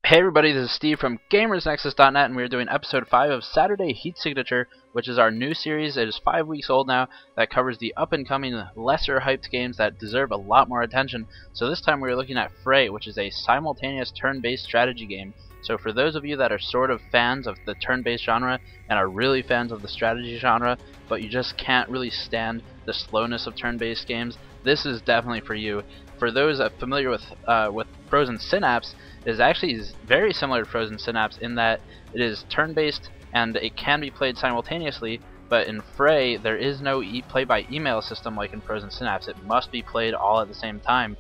Hey everybody, this is Steve from GamersNexus.net, and we're doing episode 5 of Saturday Heat Signature, which is our new series. It is 5 weeks old now, that covers the up-and-coming, lesser-hyped games that deserve a lot more attention. So this time we're looking at Fray, which is a simultaneous turn-based strategy game. So for those of you that are sort of fans of the turn-based genre, and are really fans of the strategy genre, but you just can't really stand the slowness of turn-based games, this is definitely for you. For those familiar with Frozen Synapse, it is actually very similar to Frozen Synapse in that it is turn-based and it can be played simultaneously, but in Fray there is no play-by-email system like in Frozen Synapse. It must be played all at the same time,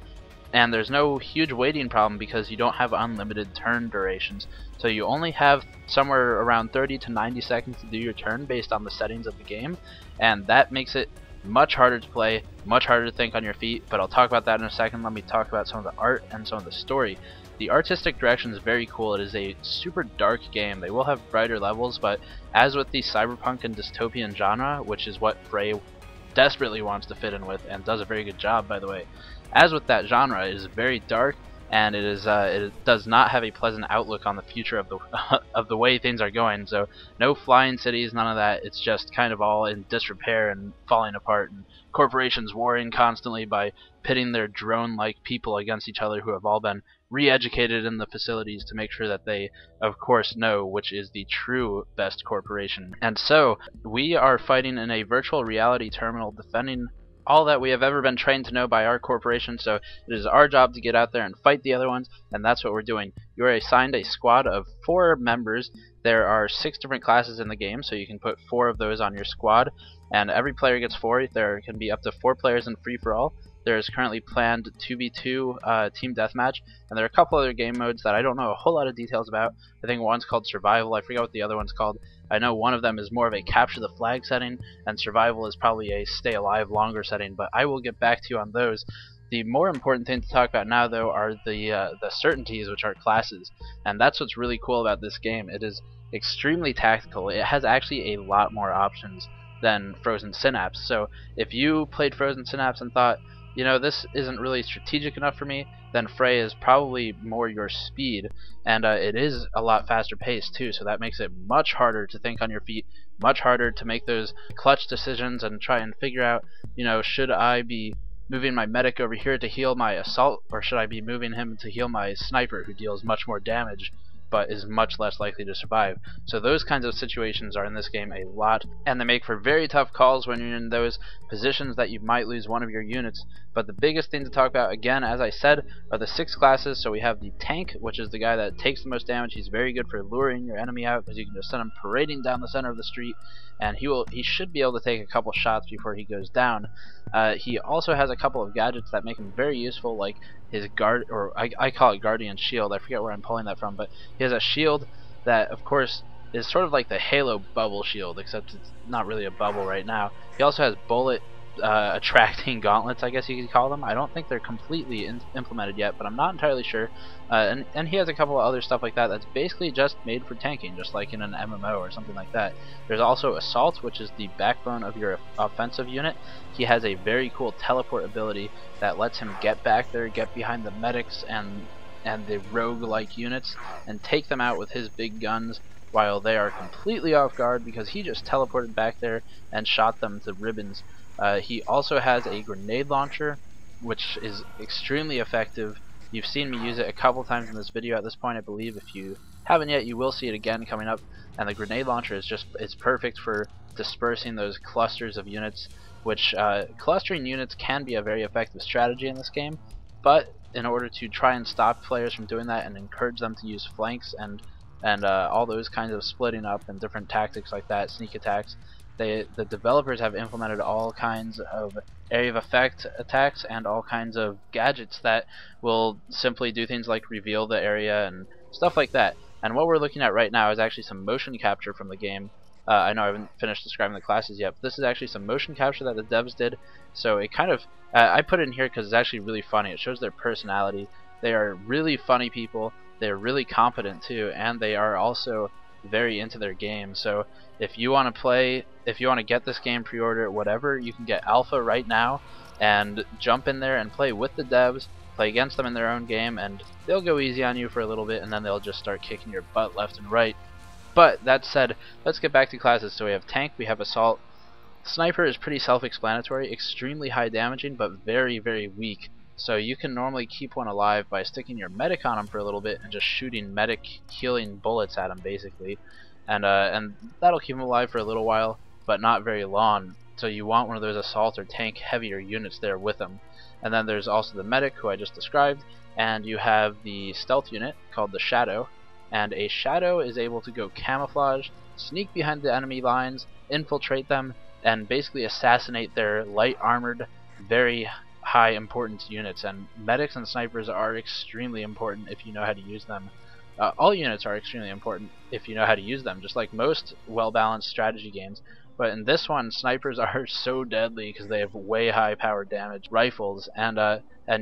and there's no huge waiting problem because you don't have unlimited turn durations. So you only have somewhere around 30 to 90 seconds to do your turn based on the settings of the game, and that makes it much harder to play, much harder to think on your feet, but I'll talk about that in a second. Let me talk about some of the art and some of the story. The artistic direction is very cool. It is a super dark game. They will have brighter levels, but as with the cyberpunk and dystopian genre, which is what Fray desperately wants to fit in with, and does a very good job, by the way, as with that genre, it is very dark, and it does not have a pleasant outlook on the future of the of the way things are going. So no flying cities, none of that. It's just kind of all in disrepair and falling apart, and corporations warring constantly by pitting their drone-like people against each other who have all been re-educated in the facilities to make sure that they, of course, know which is the true best corporation. And so we are fighting in a virtual reality terminal, defending all that we have ever been trained to know by our corporation. So it is our job to get out there and fight the other ones, and that's what we're doing. You are assigned a squad of 4 members. There are 6 different classes in the game, so you can put 4 of those on your squad, and every player gets 4. There can be up to 4 players in free-for-all. There is currently planned 2v2 team deathmatch, and there are a couple other game modes that I don't know a whole lot of details about. I think one's called Survival. I forget what the other one's called. I know one of them is more of a capture the flag setting, and Survival is probably a stay alive longer setting, but I will get back to you on those. The more important thing to talk about now, though, are the certainties, which are classes, and that's what's really cool about this game. It is extremely tactical. It has actually a lot more options than Frozen Synapse. So if you played Frozen Synapse and thought, you know, this isn't really strategic enough for me, then Fray is probably more your speed, and it is a lot faster paced too, so that makes it much harder to think on your feet, much harder to make those clutch decisions and try and figure out, you know, should I be moving my medic over here to heal my assault, or should I be moving him to heal my sniper who deals much more damage but is much less likely to survive. So those kinds of situations are in this game a lot, and they make for very tough calls when you're in those positions that you might lose one of your units. But the biggest thing to talk about, again, as I said, are the 6 classes. So we have the tank, which is the guy that takes the most damage. He's very good for luring your enemy out because you can just send him parading down the center of the street, and he should be able to take a couple shots before he goes down. He also has a couple of gadgets that make him very useful, like his guard, or I call it Guardian Shield. I forget where I'm pulling that from, but he has a shield that, of course, is sort of like the Halo bubble shield, except it's not really a bubble right now. He also has bullet attracting gauntlets, I guess you could call them. I don't think they're completely implemented yet, but I'm not entirely sure. And he has a couple of other stuff like that that's basically just made for tanking, just like in an MMO or something like that. There's also Assault, which is the backbone of your offensive unit. He has a very cool teleport ability that lets him get back there, get behind the medics and the rogue-like units, and take them out with his big guns while they are completely off guard because he just teleported back there and shot them to ribbons. He also has a grenade launcher, which is extremely effective. You've seen me use it a couple times in this video at this point, I believe. If you haven't yet, you will see it again coming up. And the grenade launcher is it's perfect for dispersing those clusters of units, which clustering units can be a very effective strategy in this game, but in order to try and stop players from doing that and encourage them to use flanks and all those kinds of splitting up and different tactics like that, sneak attacks, the developers have implemented all kinds of area of effect attacks and all kinds of gadgets that will simply do things like reveal the area and stuff like that. And what we're looking at right now is actually some motion capture from the game. I know I haven't finished describing the classes yet, but this is actually some motion capture that the devs did. So it kind of, I put it in here because it's actually really funny. It shows their personality. They are really funny people. They're really competent too, and they are also very into their game. So if you want to play, if you want to get this game pre-order, whatever, you can get alpha right now and jump in there and play with the devs play against them in their own game, and they'll go easy on you for a little bit, and then they'll just start kicking your butt left and right. But that said, let's get back to classes. So we have tank, we have assault. Sniper is pretty self-explanatory, extremely high damaging, but very, very weak. So you can normally keep one alive by sticking your medic on him for a little bit and just shooting medic healing bullets at him, basically. And that'll keep him alive for a little while, but not very long. So you want one of those assault or tank heavier units there with him. And then there's also the medic, who I just described, and you have the stealth unit called the Shadow. And a Shadow is able to go camouflage, sneak behind the enemy lines, infiltrate them, and basically assassinate their light armored, very high importance units. And medics and snipers are extremely important if you know how to use them. All units are extremely important if you know how to use them, just like most well-balanced strategy games. But in this one, snipers are so deadly because they have way high powered damage rifles, and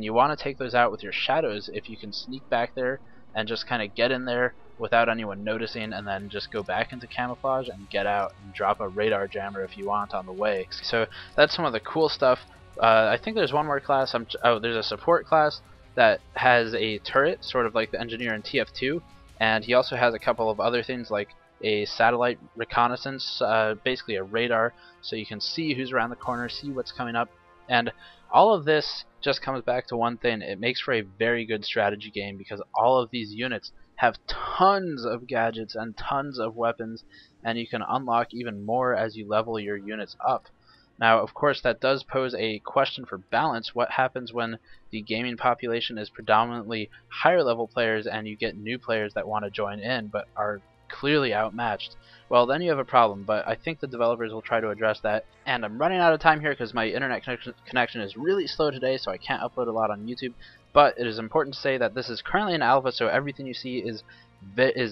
you want to take those out with your shadows if you can sneak back there and just kind of get in there without anyone noticing, and then just go back into camouflage and get out and drop a radar jammer if you want on the way. So that's some of the cool stuff. I think there's one more class. There's a support class that has a turret, sort of like the engineer in TF2, and he also has a couple of other things like a satellite reconnaissance, basically a radar, so you can see who's around the corner, see what's coming up. And all of this just comes back to one thing: it makes for a very good strategy game because all of these units have tons of gadgets and tons of weapons, and you can unlock even more as you level your units up. Now, of course, that does pose a question for balance. What happens when the gaming population is predominantly higher level players and you get new players that want to join in but are clearly outmatched? Well, then you have a problem, but I think the developers will try to address that. And I'm running out of time here because my internet connection is really slow today, so I can't upload a lot on YouTube. But it is important to say that this is currently in alpha, so everything you see is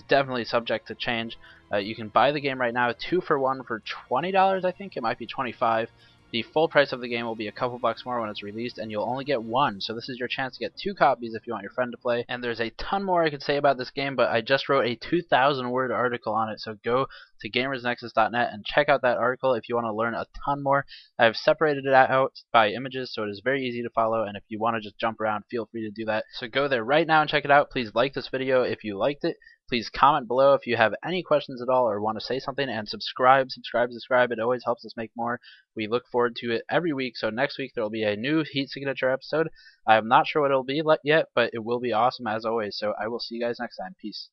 definitely subject to change. You can buy the game right now 2 for 1 for $20, I think. It might be $25. The full price of the game will be a couple bucks more when it's released, and you'll only get one. So this is your chance to get 2 copies if you want your friend to play. And there's a ton more I could say about this game, but I just wrote a 2,000-word article on it. So go to gamersnexus.net and check out that article if you want to learn a ton more. I've separated it out by images, so it is very easy to follow. And if you want to just jump around, feel free to do that. So go there right now and check it out. Please like this video if you liked it. Please comment below if you have any questions at all or want to say something, and subscribe. It always helps us make more. We look forward to it every week. So next week there will be a new Heat Signature episode. I'm not sure what it will be yet, but it will be awesome as always. So I will see you guys next time. Peace.